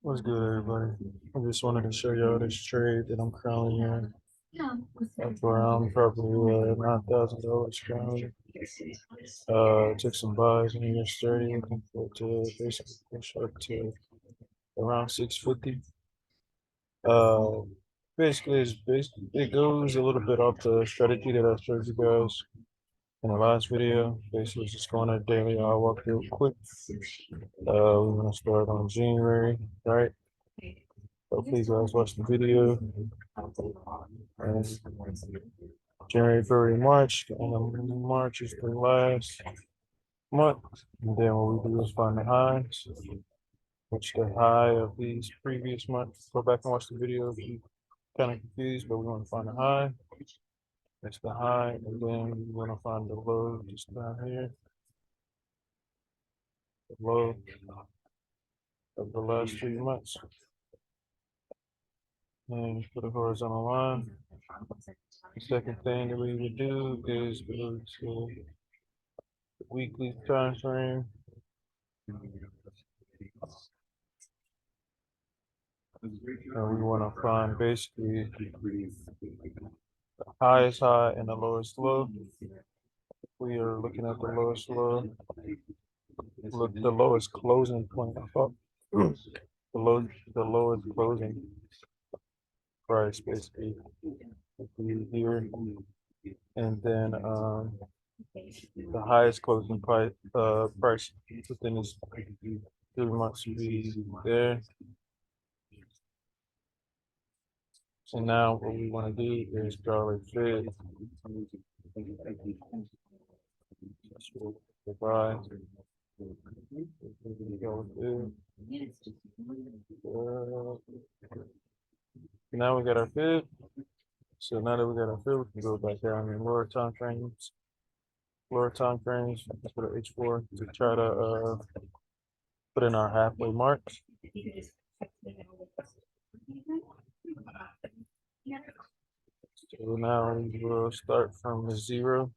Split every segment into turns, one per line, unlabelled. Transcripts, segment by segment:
What's good, everybody? I just wanted to show y'all this trade that I'm currently in. Up around probably $9,000 currently. Took some buys in US30, looking for it to basically push up to around 650. Uh, it goes a little bit off the strategy that I showed you guys in the last video. Basically, just going a daily. I'll walk through it quick. We're gonna start on January, right? Hopefully, you guys watch the video. And January, February, March. And March is the last month. And then what we do is find the highs, which the high of these previous months. Go back and watch the video if you kind of confused, but we want to find the high. That's the high, and then we want to find the low just down here. The low of the last 3 months. And put a horizontal line. The second thing that we would do is go to the weekly time frame. And we want to find basically the highest high and the lowest low. We are looking at the lowest low. Look, the lowest closing point. The lowest closing price basically here, and then the highest closing price within this 3 months will be there. So now what we want to do is draw a fib. Goodbye. Now we got our fib. So now that we got our fib, we can go back down in lower time frames. Let's put an H4 to try to put in our halfway mark. So now we will start from the 0,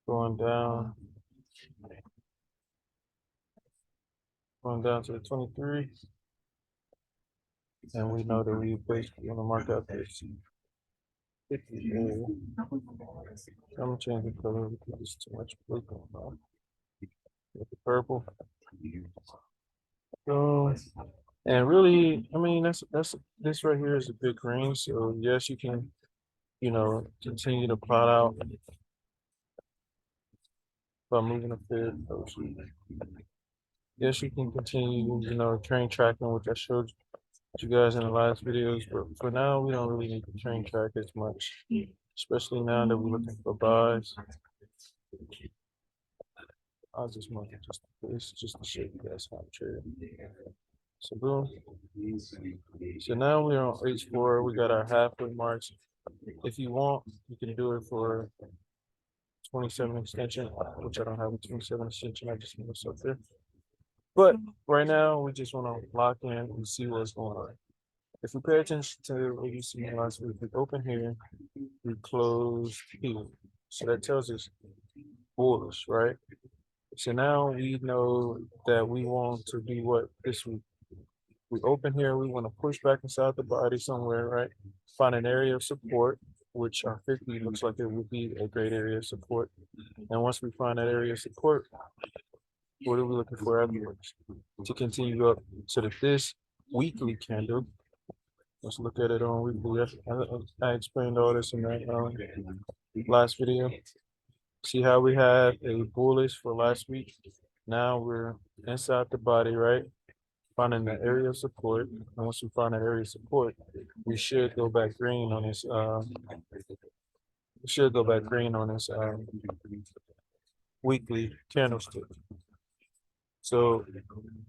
going down to the 23. And we know that we basically want to mark out this 50 area. I'm gonna change the color because it's too much blue going on. With the purple. So, and really, I mean, that's this right here is a big green. So yes, you can, continue to plot out by moving the fib. Yes, you can continue, train tracking, which I showed you guys in the last videos. But for now, we don't really need to train track as much, especially now that we're looking for buys. I'll just mark it just to show you guys how to trade. So boom. So now we're on H4. We got our halfway marks. If you want, you can do it for 27 extension, which I don't have a 27 extension. I just want this up there. But right now, we just want to lock in and see what's going on. If we pay attention to what you see last week, we open here, we close here. So that tells us bullish, right? So now we know that we want to do what this week. We open here, we want to push back inside the body somewhere, right? Find an area of support, which our 50 looks like it would be a great area of support. And once we find that area of support, what are we looking for afterwards? To continue up to this weekly candle. Let's look at it on weekly. I explained all this in that last video. See how we had a bullish for last week? Now we're inside the body, right? Finding the area of support. And once we find that area of support, we should go back green on this. Weekly candlestick. So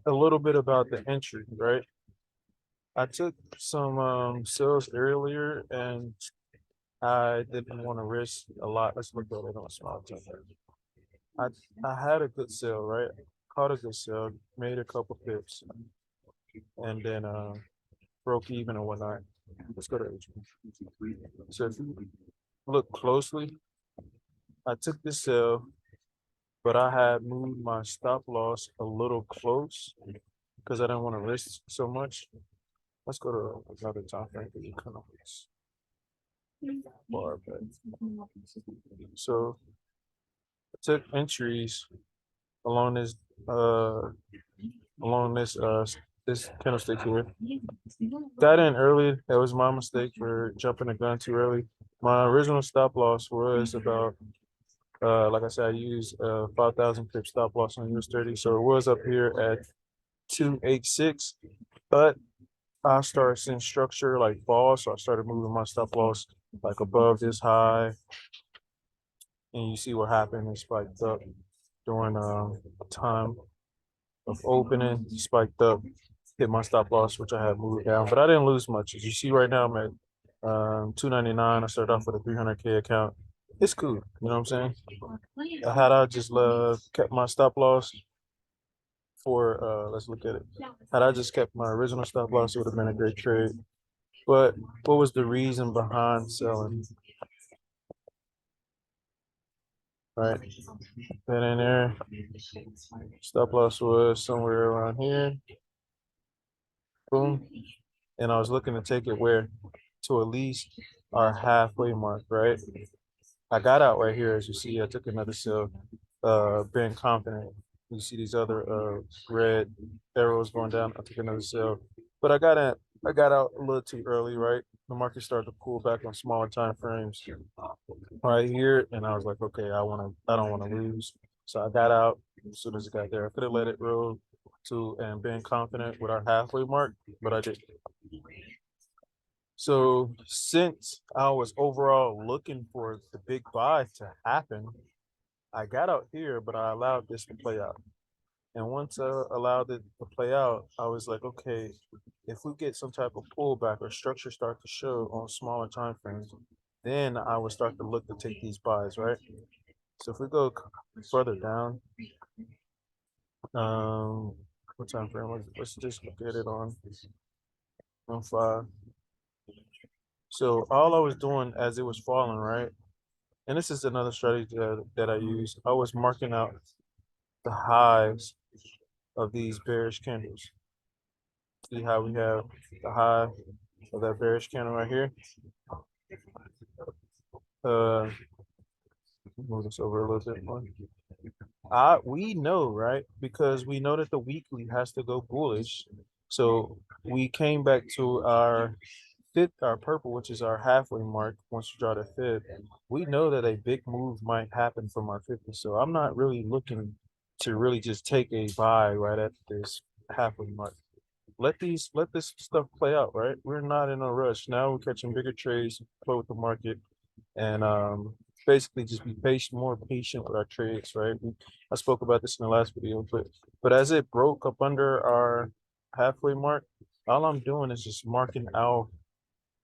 a little bit about the entry, right? I took some sales earlier and I didn't want to risk a lot. Let's look at it on small time. I had a good sale, right? Caught a good sale, made a couple pips, and then broke even and whatnot. Let's go to H. So if you look closely, I took this sale but I had moved my stop loss a little close because I didn't want to risk so much. Let's go to another time frame because it kind of looks far back. So I took entries along this uh this candlestick here. Got in early. That was my mistake for jumping the gun too early. My original stop loss was about like I said, I used 5,000 pip stop loss on US30. So it was up here at 286, but I started seeing structure like fall. So I started moving my stop loss like above this high. And you see what happened. It spiked up during time of opening, spiked up, hit my stop loss, which I had moved down, but I didn't lose much. As you see right now, I'm at 299. I started off with a 300K account. It's cool, you know what I'm saying? Had I just kept my stop loss for let's look at it. Had I just kept my original stop loss, it would have been a great trade. But what was the reason behind selling? Right, then in there, stop loss was somewhere around here. Boom. And I was looking to take it where to at least our halfway mark, right? I got out right here, as you see. I took another sell, being confident. You see these other red arrows going down. I took another sell, but I got out a little too early, right? The market started to pull back on smaller time frames right here, and I was like, okay, I don't want to lose, so I got out as soon as it got there. I could have let it roll to and been confident with our halfway mark, but I didn't. So since I was overall looking for the big buy to happen, I got out here, but I allowed this to play out. And once I allowed it to play out, I was like, okay, if we get some type of pullback or structure start to show on smaller time frames, then I would start to look to take these buys, right? So if we go further down, um, what time frame was it? Let's just look at it on 5. So all I was doing as it was falling, right? And this is another strategy that I use. I was marking out the highs of these bearish candles. See how we have the high of that bearish candle right here. Uh, move this over a little bit more. We know, right? Because we know that the weekly has to go bullish. So we came back to our fifth, our purple, which is our halfway mark. Once you draw the fifth, we know that a big move might happen from our 50. So I'm not really looking to really just take a buy right at this halfway mark. Let this stuff play out, right? We're not in a rush. Now we're catching bigger trades, play with the market, and basically just be patient, more patient with our trades, right? I spoke about this in the last video, but as it broke up under our halfway mark, all I'm doing is just marking out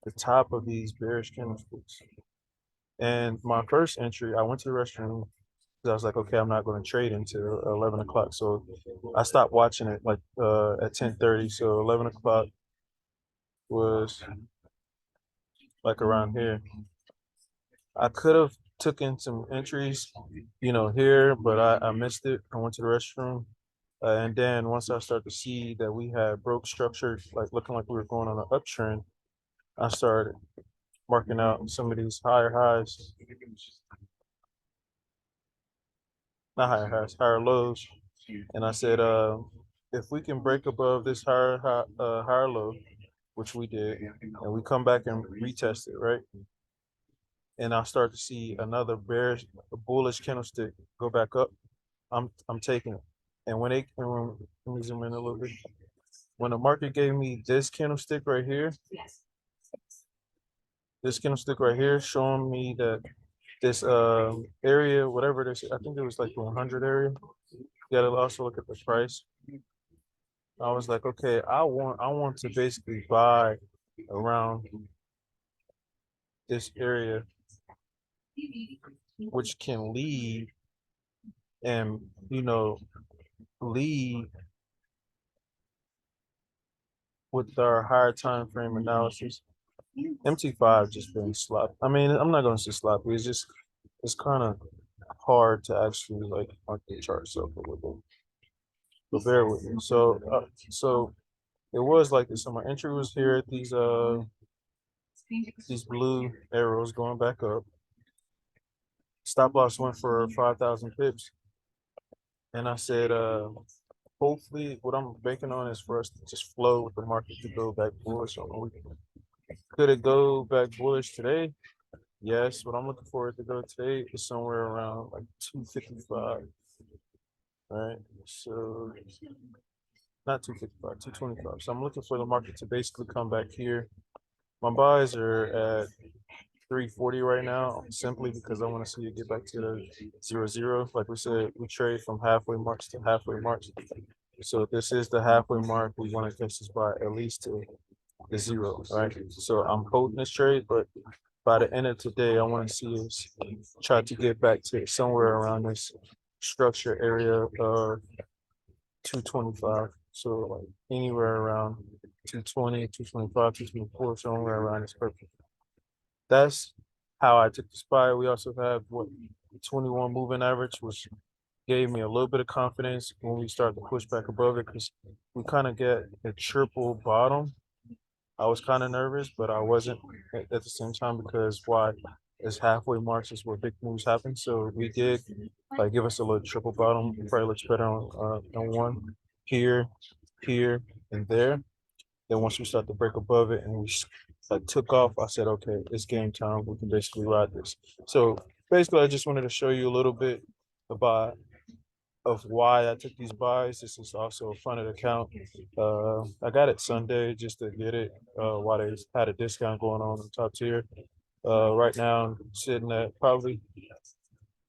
the top of these bearish candlesticks. And my first entry, I went to the restroom because I was like, okay, I'm not going to trade until 11 o'clock. So I stopped watching it like at 10:30. So 11 o'clock was like around here. I could have taken some entries, here, but I missed it. I went to the restroom. And then once I started to see that we had broke structure, like looking like we were going on an uptrend, I started marking out some of these higher highs, not higher highs, higher lows. And I said, if we can break above this higher low, which we did, and we come back and retest it, right? And I start to see another bearish, bullish candlestick go back up. I'm taking it. And let me zoom in a little bit. When the market gave me this candlestick right here, showing me that this area, whatever this, I think it was like the 100 area. You gotta also look at the price. I was like, okay, I want to basically buy around this area, which can lead and lead with our higher time frame analysis. MT5 just been sloppy. I mean, I'm not gonna say sloppy. It's kind of hard to actually like mark the charts up a little bit. But bear with me. So it was like this. So my entry was here at these blue arrows going back up. Stop loss went for 5,000 pips. And I said, hopefully what I'm banking on is for us to just flow with the market to go back bullish on the weekend. Could it go back bullish today? Yes. What I'm looking for it to go today is somewhere around like 255. Right. So not 255, 225. So I'm looking for the market to basically come back here. My buys are at 340 right now, simply because I want to see it get back to the 0 0. Like we said, we trade from halfway marks to halfway marks. So if this is the halfway mark, we want to catch this by at least to the 0, right? So I'm holding this trade, but by the end of today, I want to see us try to get back to somewhere around this structure area of 225. So like anywhere around 220, 225, 224, somewhere around is perfect. That's how I took the spy. We also have what 21 moving average, which gave me a little bit of confidence when we start to push back above it because we kind of get a triple bottom. I was kind of nervous, but I wasn't at the same time because why? It's halfway marks is where big moves happen. So we did like give us a little triple bottom. It probably looks better on one here, here, and there. Then once we start to break above it and we like took off, I said, okay, it's game time. We can basically ride this. So basically, I just wanted to show you a little bit about of why I took these buys. This is also a funded account. I got it Sunday just to get it while they had a discount going on top tier. Right now, I'm sitting at probably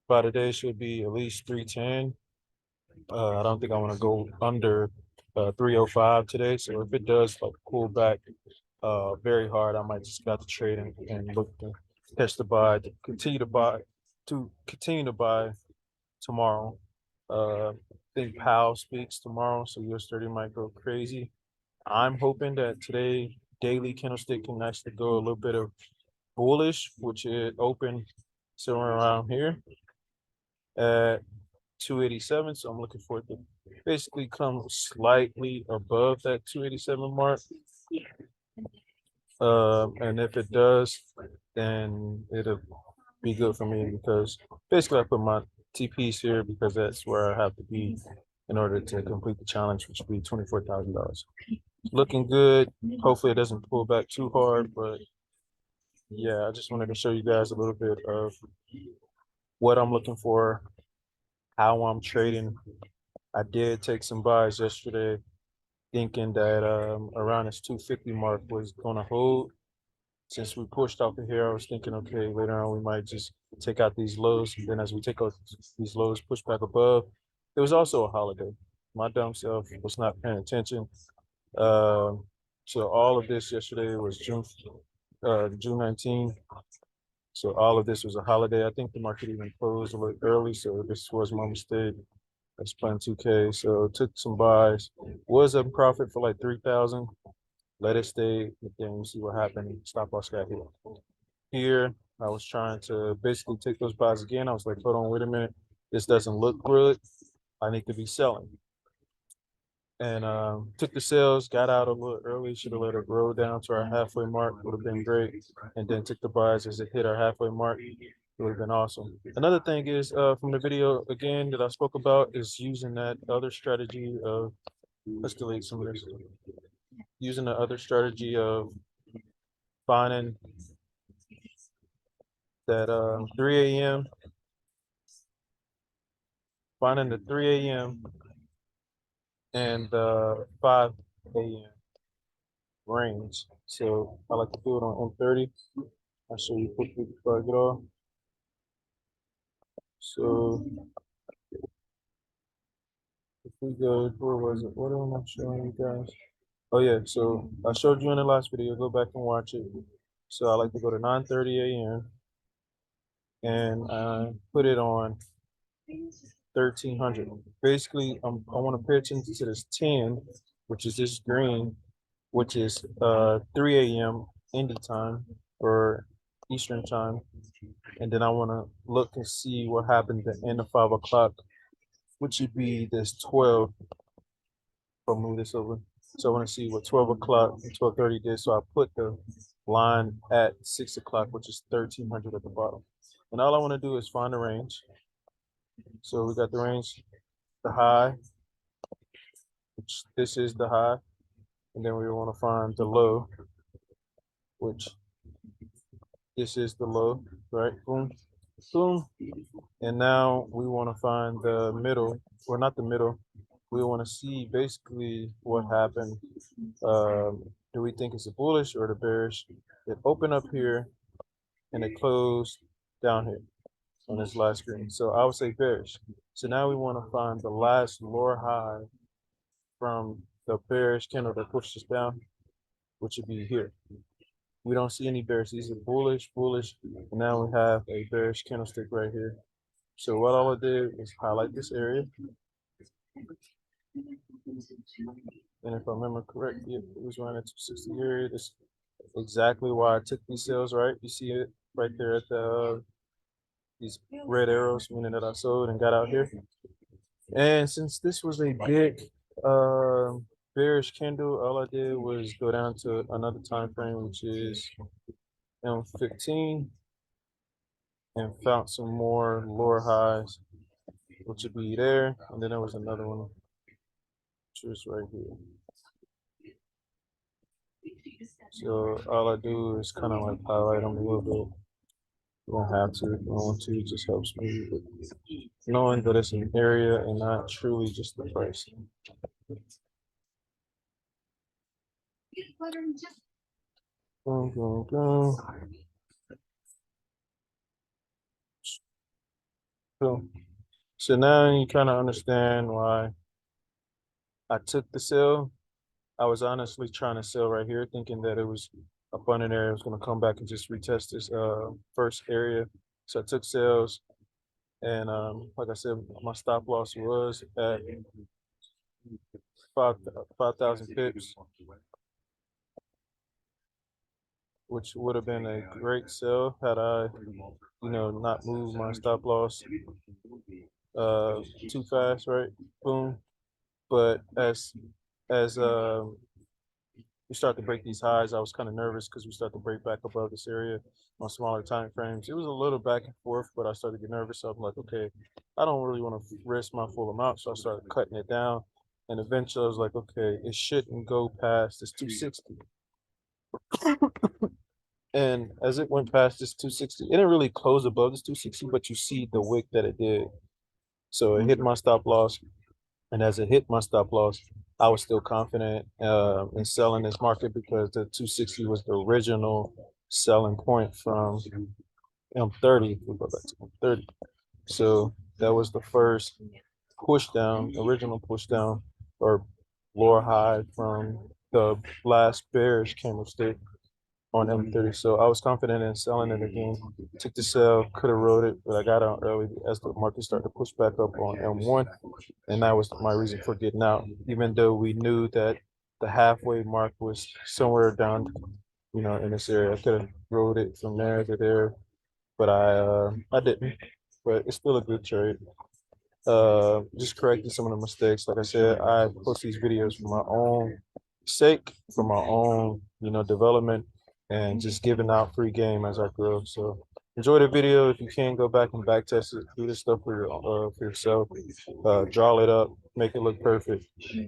by today should be at least 310. I don't think I want to go under 305 today. So if it does like pull back very hard, I might just got to trade and look to catch the buy, to continue to buy tomorrow. I think Powell speaks tomorrow, so US30 might go crazy. I'm hoping that today daily candlestick can actually go a little bit of bullish, which it opened somewhere around here at 287. So I'm looking for it to basically come slightly above that 287 mark. And if it does, then it'll be good for me because basically I put my TPs here because that's where I have to be in order to complete the challenge, which would be $24,000. Looking good. Hopefully it doesn't pull back too hard, but yeah, I just wanted to show you guys a little bit of what I'm looking for, how I'm trading. I did take some buys yesterday, thinking that around this 250 mark was going to hold. Since we pushed off of here, I was thinking, okay, later on we might just take out these lows. And then as we take out these lows, push back above. It was also a holiday. My dumb self was not paying attention. Um, so all of this yesterday was June 19th. So all of this was a holiday. I think the market even closed a little early, so this was my mistake. I was playing 2K, so took some buys. Was up profit for like 3,000. Let it stay, but then we see what happened. Stop loss got hit. Here, I was trying to basically take those buys again. I was like, hold on, wait a minute. This doesn't look good. I need to be selling. And took the sales, got out a little early. Should have let it roll down to our halfway mark. Would have been great. And then took the buys as it hit our halfway mark. It would have been awesome. Another thing is from the video again that I spoke about is using that other strategy of let's delete some of this. Using the other strategy of finding that 3 a.m. finding the 3 a.m. and 5 a.m. range. So I like to do it on M30. I'll show you quickly before I get off. So if we go, where was it? What am I showing you guys? Oh yeah, so I showed you in the last video. Go back and watch it. So I like to go to 9:30 a.m. and I put it on 1300. Basically, I want to pay attention to this 10, which is this green, which is 3 a.m. Indy time for Eastern time. And then I want to look and see what happened at the end of 5 o'clock, which would be this 12. I'll move this over. So I want to see what 12 o'clock and 12:30 did. So I put the line at 6 o'clock, which is 1300 at the bottom. And all I want to do is find the range. So we got the range, the high, which this is the high. And then we want to find the low, which this is the low, right? Boom, boom. And now we want to find the middle, or not the middle. We want to see basically what happened. Do we think it's a bullish or the bearish? It opened up here and it closed down here on this last screen. So I would say bearish. So now we want to find the last lower high from the bearish candle that pushed us down, which would be here. We don't see any bearish. These are bullish, bullish. And now we have a bearish candlestick right here. So what all I did was highlight this area. And if I remember correctly, it was around the 260 area. This is exactly why I took these sales, right? You see it right there at the these red arrows, meaning that I sold and got out here. And since this was a big bearish candle, all I did was go down to another time frame, which is M15, and found some more lower highs, which would be there. And then there was another one, which was right here. So all I do is kind of like highlight them a little bit. You don't have to if you don't want to. It just helps me with knowing that it's an area and not truly just the price. Boom, boom, boom. So now you kind of understand why I took the sell. I was honestly trying to sell right here, thinking that it was a abundant area. I was going to come back and just retest this first area. So I took sales, and like I said, my stop loss was at 5,000 pips, which would have been a great sell had I, not moved my stop loss too fast, right? Boom. But as we start to break these highs, I was kind of nervous because we start to break back above this area on smaller time frames. It was a little back and forth, but I started to get nervous. So I'm like, okay, I don't really want to risk my full amount. So I started cutting it down. And eventually I was like, okay, it shouldn't go past this 260. And as it went past this 260, it didn't really close above this 260, but you see the wick that it did. So it hit my stop loss. And as it hit my stop loss, I was still confident in selling this market because the 260 was the original selling point from M30. We'll go back to M30. So that was the first push down, original push down or lower high from the last bearish candlestick on M30. So I was confident in selling it again. Took the sell, could have rode it, but I got out early as the market started to push back up on M1. And that was my reason for getting out, even though we knew that the halfway mark was somewhere down, in this area. I could have rode it from there to there, but I didn't. But it's still a good trade. Just correcting some of the mistakes. Like I said, I post these videos for my own sake, for my own, development, and just giving out free game as I grow. So enjoy the video. If you can, go back and back test it, do this stuff for yourself, draw it up, make it look perfect,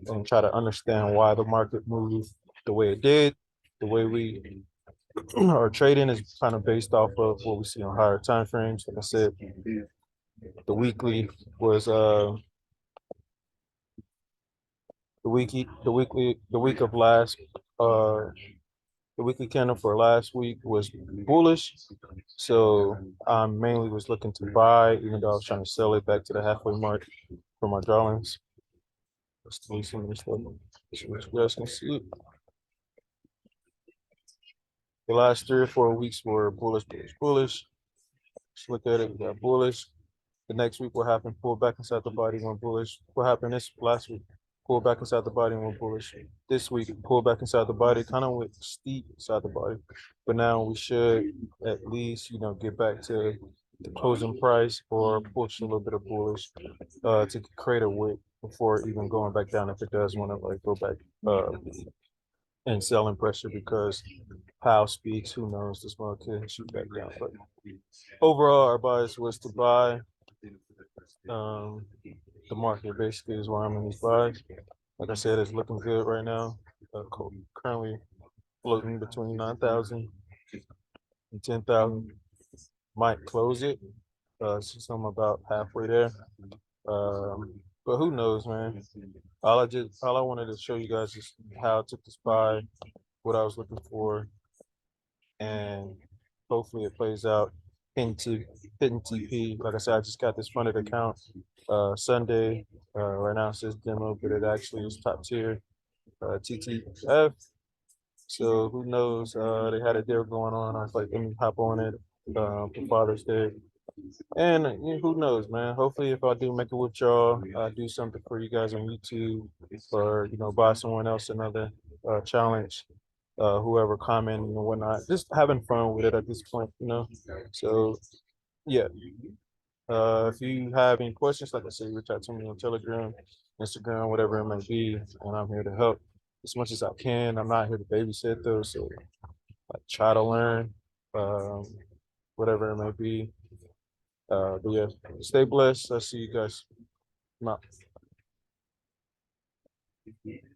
and try to understand why the market moved the way it did. The way we are trading is kind of based off of what we see on higher time frames. Like I said, the weekly was the week of last the weekly candle for last week was bullish. So I mainly was looking to buy, even though I was trying to sell it back to the halfway mark for my drawings. Let's delete some of this stuff so you guys can see it. The last 3 or 4 weeks were bullish, bullish, bullish. Let's look at it. We got bullish. The next week, what happened? Pulled back inside the body, went bullish. What happened this last week? pull back inside the body and went bullish. This week, pull back inside the body, kind of went steep inside the body. But now we should at least, get back to the closing price or push a little bit of bullish to create a wick before even going back down if it does want to like go back and selling pressure because Powell speaks, who knows, this one could shoot back down. But overall, our bias was to buy um, the market basically is why I'm in these buys. Like I said, it's looking good right now. Currently floating between 9,000 and 10,000. Might close it since I'm about halfway there. But who knows, man? All I wanted to show you guys is how I took this buy, what I was looking for, and hopefully it plays out into hitting TP. Like I said, I just got this funded account Sunday. Right now it says demo, but it actually is top tier TTF. So who knows? They had a deal going on. I was like, let me hop on it for Father's Day. And who knows, man? Hopefully, if I do make a withdrawal, I do something for you guys on YouTube, or buy someone else another challenge. Whoever commenting and whatnot, just having fun with it at this point. So yeah. If you have any questions, like I said, reach out to me on Telegram, Instagram, whatever it may be, and I'm here to help as much as I can. I'm not here to babysit though, so I try to learn, um, whatever it may be. But yeah, stay blessed. I'll see you guys. I'm out.